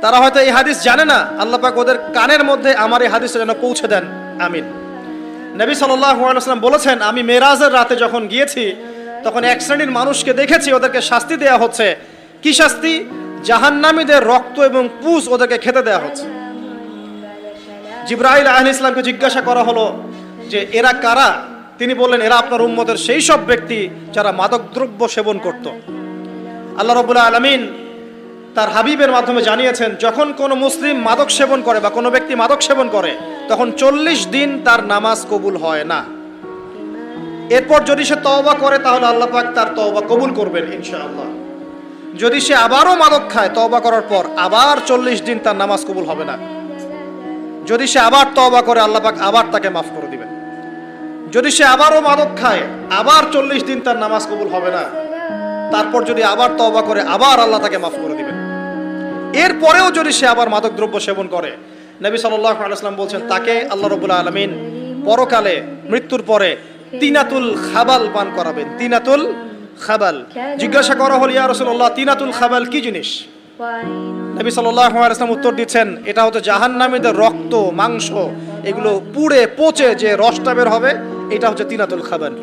তারা হয়তো এই হাদিস জানে না, আল্লাহ পাক ওদের কানের মধ্যে আমার এই হাদিসটা যেন পৌঁছে দেন, আমিন। নবী সাল্লাল্লাহু আলাইহি ওয়াসাল্লাম বলেছেন, আমি মেরাজের রাতে যখন গিয়েছি তখন এক শ্রেণীর মানুষকে দেখেছি, ওদেরকে শাস্তি দেয়া হচ্ছে। কি শাস্তি? জাহান্নামীদের রক্ত এবং পুঁজ ওদেরকে খেতে দেয়া হচ্ছে। জিবরাইল আলাইহিস সালামকে জিজ্ঞাসা করা হলো যে এরা কারা? তিনি বললেন, এরা আপনার উম্মতের সেই সব ব্যক্তি যারা মাদকদ্রব্য সেবন করত। আল্লাহ রাব্বুল আলামিন তার হাবিবের মাধ্যমে জানিয়েছেন, যখন কোনো মুসলিম মাদক সেবন করে বা কোনো ব্যক্তি মাদক সেবন করে তখন 40 দিন তার নামাজ কবুল হয় না। এরপর যদি সে তওবা করে তাহলে আল্লাহ পাক তার তওবা কবুল করবেন ইনশাআল্লাহ। যদি সে আবারও মাদক খায় তওবা করার পর, আবার 40 দিন তার নামাজ কবুল হবে না। যদি সে আবার তওবা করে আল্লাহ পাক আবার তাকে মাফ করে দিবেন। যদি সে আবারও মাদক খায় আবার 40 দিন তার নামাজ কবুল হবে না। তারপর যদি আবার তওবা করে আবার আল্লাহ তাকে মাফ করে দিবেন। এরপরেও যদি সে আবার মাদক দ্রব্য সেবন করে, নবী সাল্লাল্লাহু আলাইহি ওয়াসাল্লাম বলছেন তাকে আল্লাহ রাব্বুল আলামিন পরকালে মৃত্যুর পরে তিনাতুল খাবাল পান করাবেন। তিনাতুল খাবাল। জিজ্ঞাসা করা হল, ইয়া রাসূলুল্লাহ, তিনাতুল খাবাল কি জিনিস? নবী সাল্লাল্লাহু আলাইহি ওয়াসাল্লাম উত্তর দিচ্ছেন, এটা হচ্ছে জাহান্নামীদের রক্ত, মাংস, এগুলো পুড়ে পচে যে রসটা বের হবে, এটা হচ্ছে তিনাতুল খাবাল।